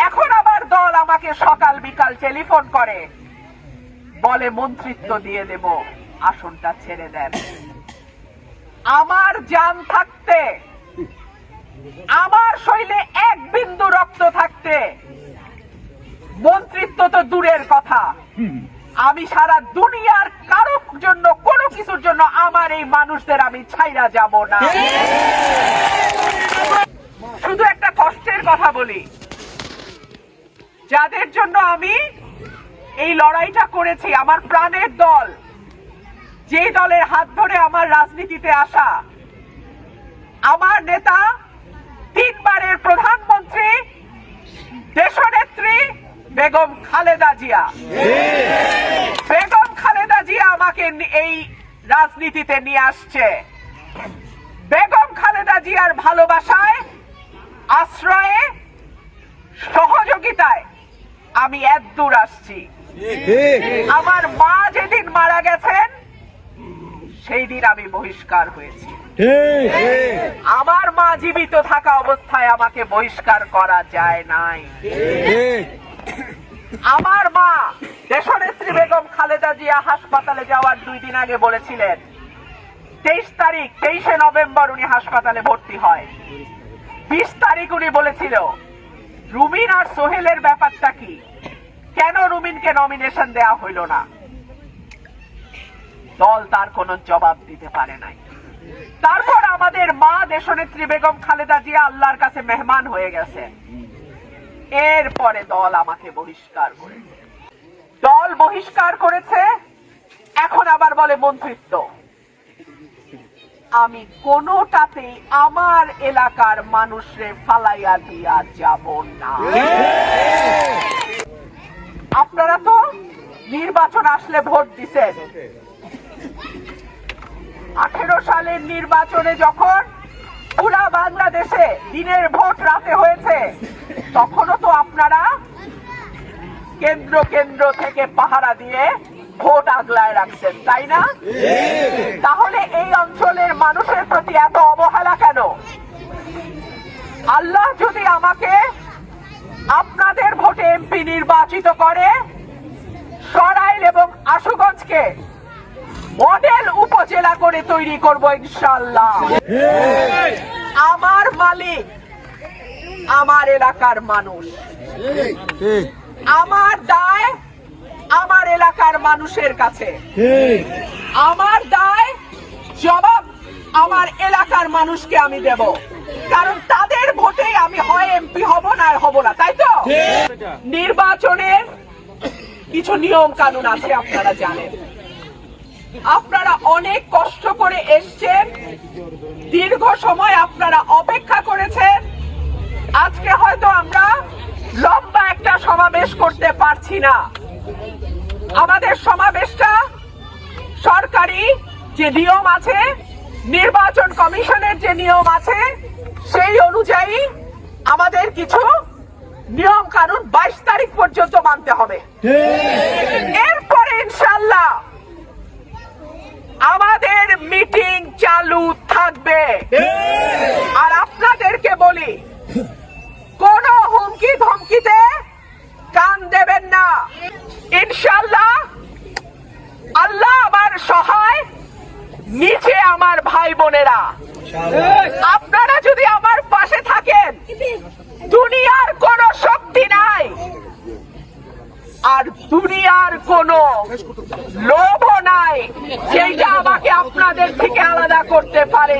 এখন আবার দল আমাকে সকাল বিকাল টেলিফোন করে, বলে মন্ত্রিত্ব দিয়ে দেব, আসনটা ছেড়ে দেন। আমার জান থাকতে, আমার শরীরে এক বিন্দু রক্ত থাকতে মন্ত্রিত্ব তো দূরের কথা, আমি সারা দুনিয়ার কারোর জন্য কোনো কিছুর জন্য আমার এই মানুষদের আমি ছাইরা যাব না। শুধু একটা কষ্টের কথা বলি, যাদের জন্য আমি এই লড়াইটা করেছি, আমার প্রাণের দল, যে দলের হাত ধরে আমার রাজনীতিতে আসা, আমার নেতা, 3 বারের প্রধানমন্ত্রী, দেশনেত্রী বেগম খালেদা জিয়া। বেগম খালেদা জিয়া আমাকে এই রাজনীতিতে নিয়ে আসছে। বেগম খালেদা জিয়ার ভালোবাসায়, আশ্রয়ে, সহযোগিতায় আমি এতদূর আসছি। আমার মা যেদিন মারা গেছেন সেই দিন আমি বহিষ্কার হয়েছি। আমার মা জীবিত থাকা অবস্থায় আমাকে বহিষ্কার করা যায় নাই। আমার মা দেশনেত্রী বেগম খালেদা জিয়া হাসপাতালে যাওয়ার 2 দিন আগে বলেছিলেন, 23 নভেম্বর উনি হাসপাতালে ভর্তি হয়। 20 তারিখ উনি বলেছিল রুমিন আর সোহেলের ব্যাপারটা কি, কেন রুমিনকে নমিনেশন দেয়া হইল না? দল তার কোনো জবাব দিতে পারে নাই। তারপর আমাদের মা দেশনেত্রী বেগম খালেদা জিয়া আল্লাহর কাছে মেহমান হয়ে গেছে। এরপরে দল আমাকে বহিষ্কার করেছে। দল বহিষ্কার করেছে, এখন আবার বলে মন্ত্রিত্ব। আমি কোনোটাতেই আমার এলাকার মানুষরে ফালাইয়া দিয়া যাব না। আপনারা তো নির্বাচন আসলে ভোট দিছেন। 18 সালের নির্বাচনে যখন পুরা বাংলাদেশে দিনের ভোট রাতে হয়েছে, তখনও তো আপনারা কেন্দ্র কেন্দ্র থেকে পাহারা দিয়ে ভোট আগলায় রাখছেন, তাই না? তাহলে এই অঞ্চলের মানুষের প্রতি এত অবহেলা কেন? আল্লাহ যদি আমাকে আপনাদের ভোটে এমপি নির্বাচিত করে, সরাইল এবং আশুগঞ্জকে মডেল উপজেলা করে তৈরি করব ইনশাআল্লাহ। আমার মালিক আমার এলাকার মানুষ, আমার দায় আমার এলাকার মানুষের কাছে, আমার দায় জবাব আমার এলাকার মানুষকে আমি দেব, কারণ তাদের ভোটে আমি হয় এমপি হব না হব না, তাই তো? নির্বাচনের কিছু নিয়ম কানুন আছে, আপনারা জানেন। আপনারা অনেক কষ্ট করে এসছেন, দীর্ঘ সময় আপনারা অপেক্ষা করেছেন। আজকে হয়তো আমরা লম্বা একটা সমাবেশ করতে পারছি না। আমাদের সমাবেশটা সরকারি যে নিয়ম আছে, নির্বাচন কমিশনের যে নিয়ম আছে, সেই অনুযায়ী আমাদের কিছু নিয়ম কানুন 22 তারিখ পর্যন্ত মানতে হবে। এরপরে ইনশাআল্লাহ আমাদের মিটিং চালু থাকবে। আর আপনাদেরকে বলি, কোন হুমকি ধমকিতে কান দেবেন না। ইনশাআল্লাহ আল্লাহ আমার সহায়, নিচে আমার ভাই বোনেরা, আপনারা যদি আমার পাশে থাকেন, দুনিয়ার কোন শক্তি নাই আর দুনিয়ার কোন লোভ নাই যেটা আমাকে আপনাদের থেকে আলাদা করতে পারে।